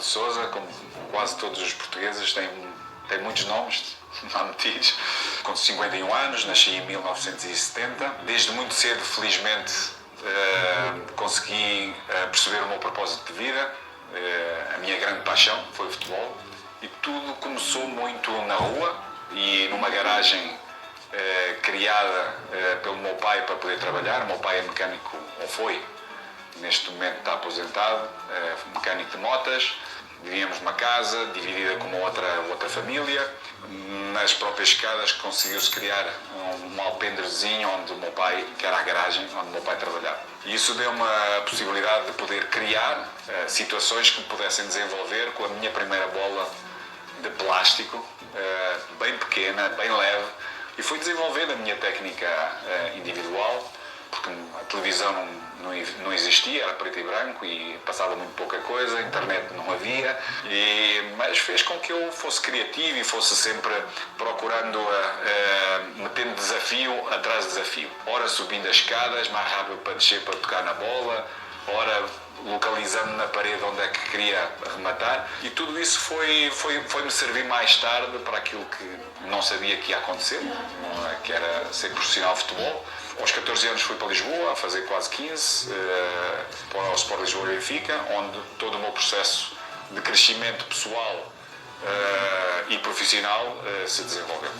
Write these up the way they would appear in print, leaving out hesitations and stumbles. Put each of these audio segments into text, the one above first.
Sousa, como quase todos os portugueses, tem muitos nomes lá metidos. Com 51 anos, nasci em 1970. Desde muito cedo, felizmente, consegui perceber o meu propósito de vida. A minha grande paixão foi o futebol. E tudo começou muito na rua e numa garagem criada pelo meu pai para poder trabalhar. O meu pai é mecânico, ou foi, neste momento está aposentado, mecânico de motas. Vivíamos numa casa dividida com uma outra família. Nas próprias escadas conseguiu-se criar um alpendrezinho onde o meu pai, que era a garagem onde o meu pai trabalhava. E isso deu-me a possibilidade de poder criar situações que me pudessem desenvolver com a minha primeira bola de plástico, bem pequena, bem leve, e fui desenvolvendo a minha técnica individual, porque a televisão não existia, era preto e branco e passava muito pouca coisa, a internet não havia, mas fez com que eu fosse criativo e fosse sempre procurando, metendo desafio atrás de desafio. Ora subindo as escadas, mais rápido para descer para tocar na bola, ora localizando na parede onde é que queria rematar, e tudo isso foi-me servir mais tarde para aquilo que não sabia que ia acontecer, que era ser profissional de futebol. Aos 14 anos fui para Lisboa, a fazer quase 15, para o Sport Lisboa e Benfica, onde todo o meu processo de crescimento pessoal e profissional se desenvolveu.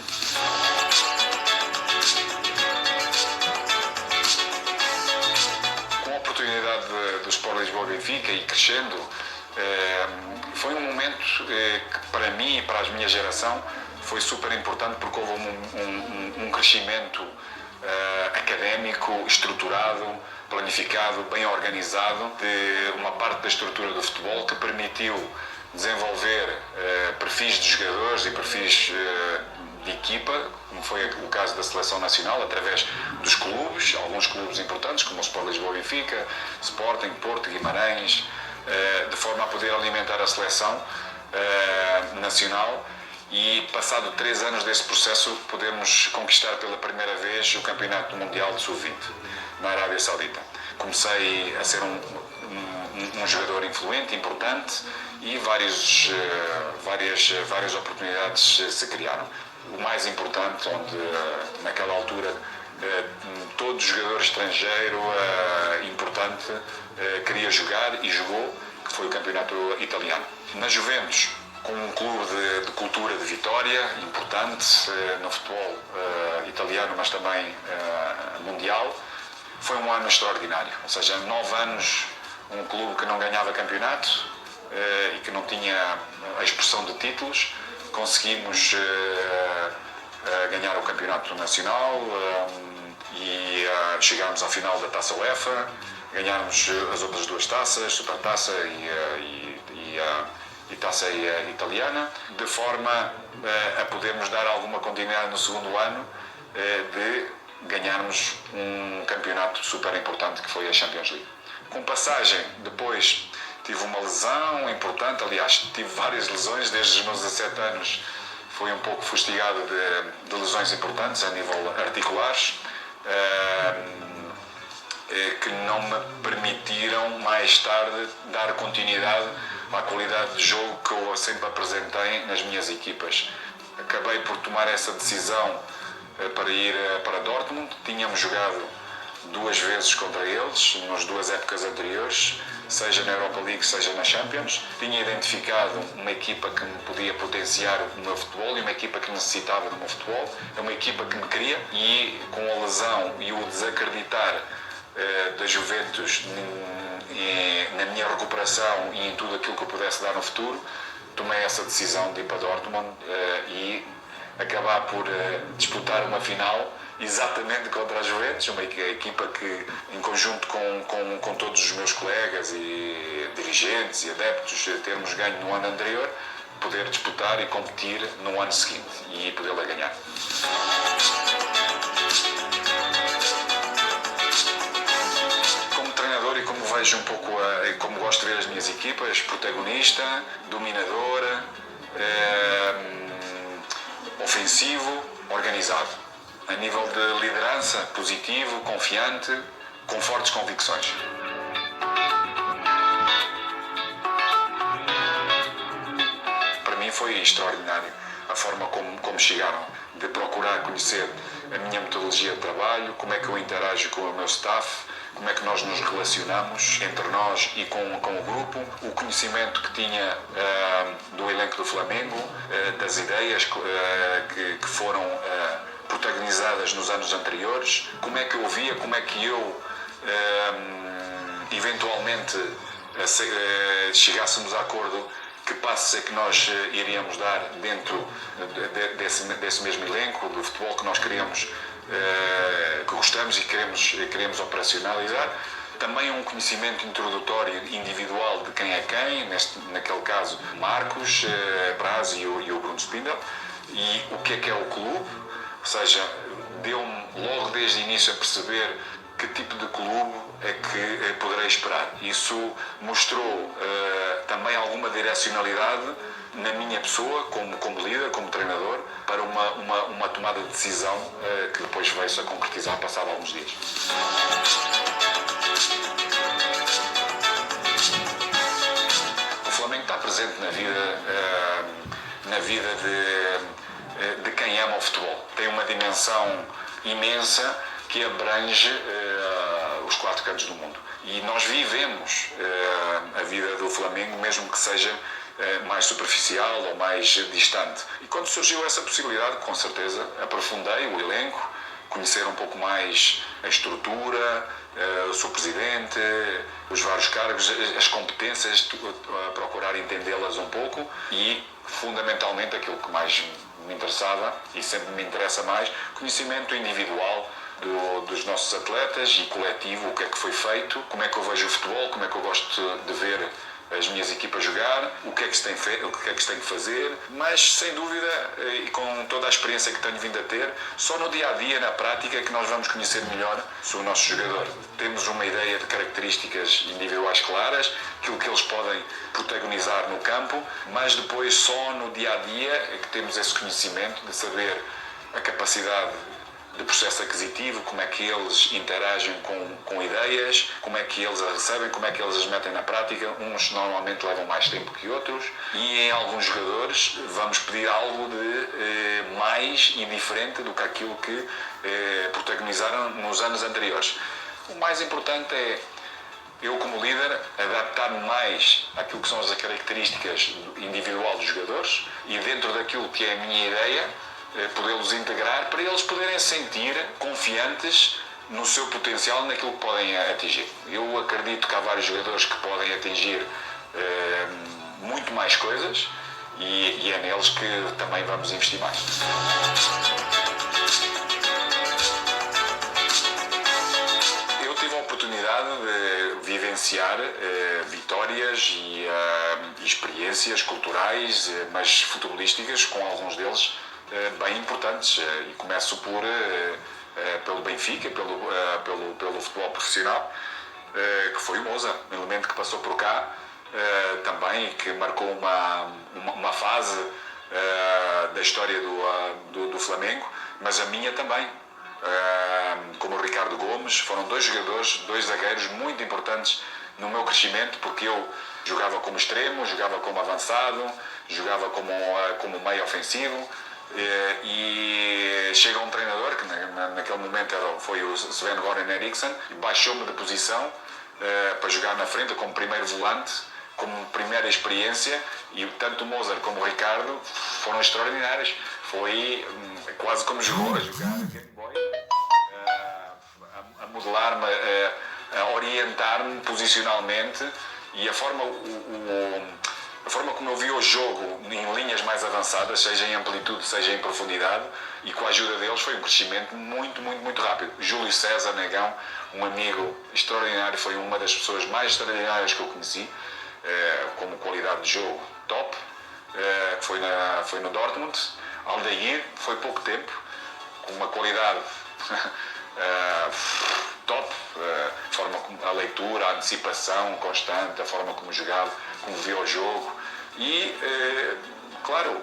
Com a oportunidade do Sport Lisboa e Benfica e crescendo, foi um momento que para mim e para a minha geração foi super importante, porque houve um crescimento académico, estruturado, planificado, bem organizado, de uma parte da estrutura do futebol que permitiu desenvolver perfis de jogadores e perfis de equipa, como foi o caso da Seleção Nacional, através dos clubes, alguns clubes importantes, como o Sport Lisboa e Benfica, Sporting, Porto, Guimarães, de forma a poder alimentar a seleção nacional. E, passado 3 anos desse processo, podemos conquistar pela primeira vez o Campeonato Mundial de Sub-20 na Arábia Saudita. Comecei a ser um jogador influente, importante, e várias oportunidades se criaram. O mais importante, onde naquela altura todo jogador estrangeiro importante queria jogar e jogou, que foi o Campeonato Italiano. Na Juventus, com um clube de cultura de Vitória, importante no futebol italiano, mas também mundial. Foi um ano extraordinário, ou seja, 9 anos, um clube que não ganhava campeonato e que não tinha a expressão de títulos. Conseguimos ganhar o campeonato nacional e chegámos ao final da Taça UEFA, ganhámos as outras 2 taças, Supertaça e Taça Italiana, de forma a podermos dar alguma continuidade no segundo ano de ganharmos um campeonato super importante, que foi a Champions League. Com passagem, depois tive uma lesão importante, aliás, tive várias lesões desde os meus 17 anos, fui um pouco fustigado de lesões importantes a nível articulares, que não me permitiram mais tarde dar continuidade à qualidade de jogo que eu sempre apresentei nas minhas equipas. Acabei por tomar essa decisão para ir para Dortmund. Tínhamos jogado 2 vezes contra eles nas 2 épocas anteriores, seja na Europa League, seja na Champions. Tinha identificado uma equipa que me podia potenciar o meu futebol e uma equipa que necessitava do meu futebol. É uma equipa que me queria, e com a lesão e o desacreditar da Juventus na minha recuperação e em tudo aquilo que eu pudesse dar no futuro, tomei essa decisão de ir para Dortmund e acabar por disputar uma final exatamente contra a Juventus, uma equipa que, em conjunto com todos os meus colegas e dirigentes e adeptos, termos ganho no ano anterior, poder disputar e competir no ano seguinte e poder-la ganhar. E como vejo um pouco, como gosto de ver as minhas equipas, protagonista, dominador, ofensivo, organizado. A nível de liderança, positivo, confiante, com fortes convicções. foi extraordinário a forma como chegaram, de procurar conhecer a minha metodologia de trabalho, como é que eu interajo com o meu staff, como é que nós nos relacionamos entre nós e com o grupo, o conhecimento que tinha do elenco do Flamengo, das ideias que foram protagonizadas nos anos anteriores, como é que eu via, como é que eu eventualmente chegássemos a acordo que passos é que nós iríamos dar dentro desse mesmo elenco, do futebol que nós queríamos, que gostamos e queremos operacionalizar. Também um conhecimento introdutório individual de quem é quem, naquele caso Marcos Braz e o Bruno Spindel, e o que é o clube, ou seja, deu-me logo desde o início a perceber que tipo de clube é que poderei esperar. Isso mostrou também alguma direcionalidade na minha pessoa, como líder, como treinador, para uma tomada de decisão que depois veio-se a concretizar passado alguns dias. O Flamengo está presente na vida de quem ama o futebol. Tem uma dimensão imensa que abrange os 4 cantos do mundo. E nós vivemos a vida do Flamengo, mesmo que seja mais superficial ou mais distante. E quando surgiu essa possibilidade, com certeza, aprofundei o elenco, conhecer um pouco mais a estrutura, o seu presidente, os vários cargos, as competências, procurar entendê-las um pouco e, fundamentalmente, aquilo que mais me interessava e sempre me interessa mais, conhecimento individual dos nossos atletas e coletivo, o que é que foi feito, como é que eu vejo o futebol, como é que eu gosto de ver as minhas equipas jogar, o que é que se tem que fazer, mas sem dúvida e com toda a experiência que tenho vindo a ter, só no dia a dia, na prática, é que nós vamos conhecer melhor o nosso jogador. Temos uma ideia de características individuais claras, aquilo que eles podem protagonizar no campo, mas depois só no dia a dia é que temos esse conhecimento de saber a capacidade de processo aquisitivo, como é que eles interagem com ideias, como é que eles as recebem, como é que eles as metem na prática. Uns normalmente levam mais tempo que outros e em alguns jogadores vamos pedir algo de mais e diferente do que aquilo que protagonizaram nos anos anteriores. O mais importante é eu, como líder, adaptar-me mais àquilo que são as características individual dos jogadores e dentro daquilo que é a minha ideia, podê-los integrar para eles poderem sentir confiantes no seu potencial, naquilo que podem atingir. Eu acredito que há vários jogadores que podem atingir muito mais coisas e é neles que também vamos investir mais. Eu tive a oportunidade de vivenciar vitórias e experiências culturais, mas futebolísticas, com alguns deles bem importantes, e começo pelo Benfica, pelo futebol profissional, que foi o Moza, um elemento que passou por cá também, que marcou uma fase da história do Flamengo, mas a minha também, como o Ricardo Gomes. Foram 2 jogadores, 2 zagueiros muito importantes no meu crescimento, porque eu jogava como extremo, jogava como avançado, jogava como meio ofensivo. E chega um treinador que naquele momento foi o Sven-Göran Eriksson e baixou-me de posição para jogar na frente como primeiro volante, como primeira experiência, e tanto o Mozart como o Ricardo foram extraordinários. Foi quase como jogou a jogar Game Boy, a modelar-me, a orientar-me posicionalmente, e a forma como eu vi o jogo em linhas mais avançadas, seja em amplitude, seja em profundidade, e com a ajuda deles foi um crescimento muito, muito, muito rápido. Júlio César Negão, um amigo extraordinário, foi uma das pessoas mais extraordinárias que eu conheci, como qualidade de jogo top, que foi no Dortmund. Aldair foi pouco tempo, com uma qualidade top, a forma como a leitura, a antecipação constante, a forma como jogava, como via o jogo e, claro,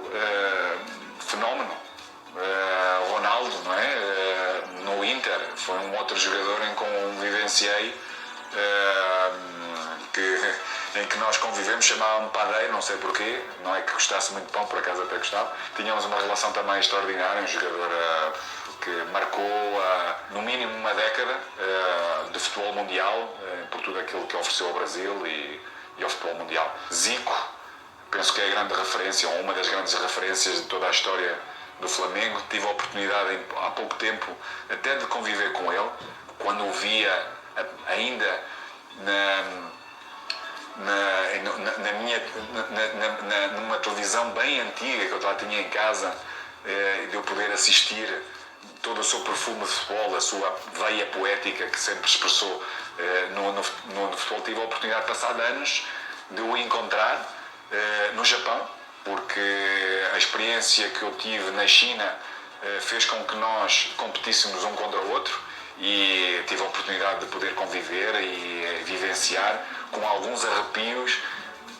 fenómeno. Ronaldo, não é? No Inter, foi um outro jogador em que vivenciei, em que nós convivemos, chamava-me padeiro, não sei porquê, não é que gostasse muito de pão, por acaso até gostava. Tínhamos uma relação também extraordinária, um jogador que marcou no mínimo uma década de futebol mundial, por tudo aquilo que ofereceu ao Brasil e ao futebol mundial. Zico, penso que é a grande referência, ou uma das grandes referências de toda a história do Flamengo. Tive a oportunidade há pouco tempo até de conviver com ele, quando o via ainda numa televisão bem antiga que eu lá tinha em casa, de eu poder assistir todo o seu perfume de futebol, a sua veia poética que sempre expressou no futebol. Tive a oportunidade de passar anos de o encontrar no Japão, porque a experiência que eu tive na China fez com que nós competíssemos um contra o outro, e tive a oportunidade de poder conviver e vivenciar com alguns arrepios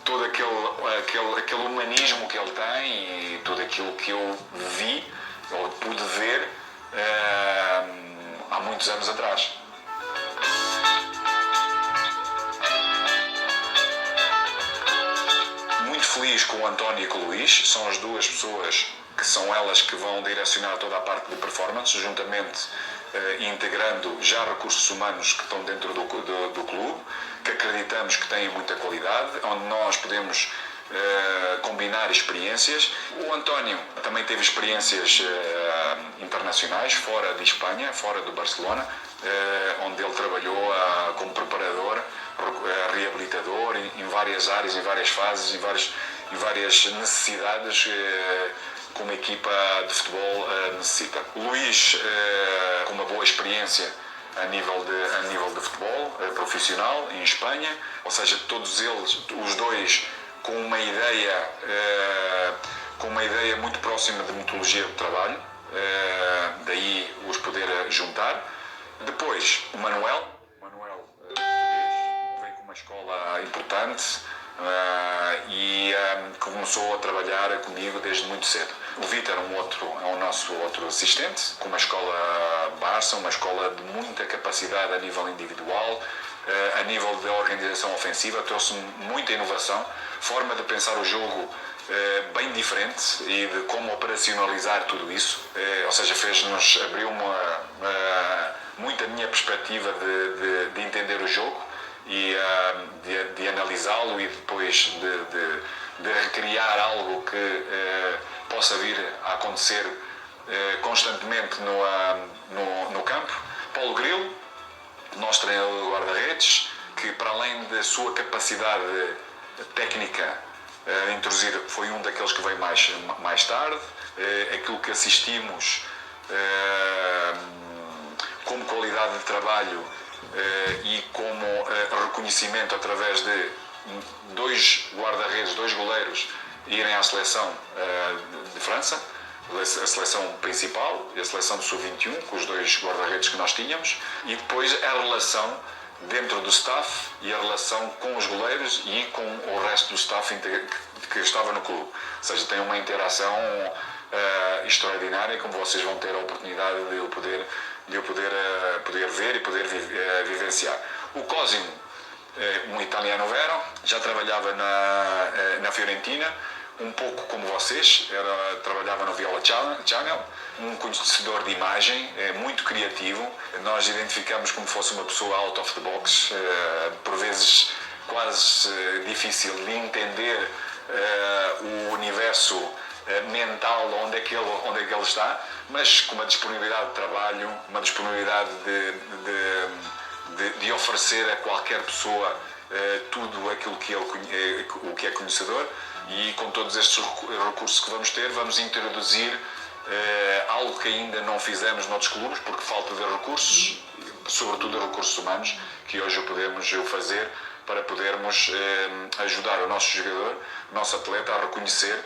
todo aquele humanismo que ele tem e tudo aquilo que eu vi ou pude ver há muitos anos atrás. Muito feliz com o António e com o Luís, são as duas pessoas que são elas que vão direcionar toda a parte de performance, juntamente integrando já recursos humanos que estão dentro do clube, que acreditamos que têm muita qualidade, onde nós podemos combinar experiências. O António também teve experiências internacionais, fora de Espanha, fora do Barcelona, onde ele trabalhou como preparador, reabilitador, em várias áreas, em várias fases, em várias necessidades que uma equipa de futebol necessita. O Luís, com uma boa experiência a nível de futebol profissional em Espanha, ou seja, todos eles, os dois, com uma ideia muito próxima de metodologia de trabalho, daí os poder juntar. Depois, o Manuel veio com uma escola importante e começou a trabalhar comigo desde muito cedo. O Vítor é o nosso outro assistente, com uma escola Barça, uma escola de muita capacidade a nível individual, a nível da organização ofensiva, trouxe muita inovação, forma de pensar o jogo bem diferente e de como operacionalizar tudo isso, ou seja, abriu muito a minha perspectiva de entender o jogo e de analisá-lo e depois de recriar algo que possa vir a acontecer constantemente no campo. Paulo Grilo, nosso treinador de guarda-redes, que para além da sua capacidade técnica de introduzir, foi um daqueles que veio mais tarde. Aquilo que assistimos como qualidade de trabalho e como reconhecimento através de dois guarda-redes, dois goleiros, irem à seleção de França, a seleção principal e a seleção do Sub-21, com os dois guarda-redes que nós tínhamos, e depois a relação dentro do staff e a relação com os goleiros e com o resto do staff que estava no clube. Ou seja, tem uma interação extraordinária, como vocês vão ter a oportunidade de eu poder ver e poder vivenciar. O Cosimo, um italiano vero, já trabalhava na Fiorentina, um pouco como vocês, trabalhava no Viola Channel, um conhecedor de imagem, muito criativo. Nós identificamos como fosse uma pessoa out of the box, por vezes quase difícil de entender o universo mental onde é que ele está, mas com uma disponibilidade de trabalho, uma disponibilidade de oferecer a qualquer pessoa tudo aquilo que é conhecedor. E com todos estes recursos que vamos ter, vamos introduzir algo que ainda não fizemos noutros clubes, porque falta de recursos, sobretudo de recursos humanos, que hoje podemos fazer para podermos ajudar o nosso jogador, o nosso atleta, a reconhecer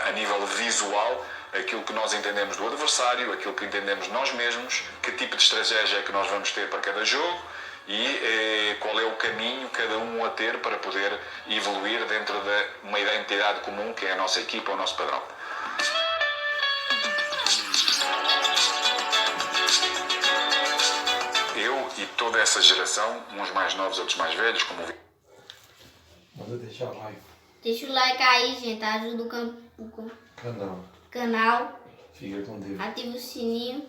a nível visual aquilo que nós entendemos do adversário, aquilo que entendemos nós mesmos, que tipo de estratégia é que nós vamos ter para cada jogo e qual é o caminho cada um a ter para poder evoluir dentro de uma identidade comum que é a nossa equipa, o nosso padrão. Eu e toda essa geração, uns mais novos, outros mais velhos, como Manda deixar like. Deixa o like aí, gente. Ajuda o canal. Canal. Canal. Fica com Deus. Ativa o sininho.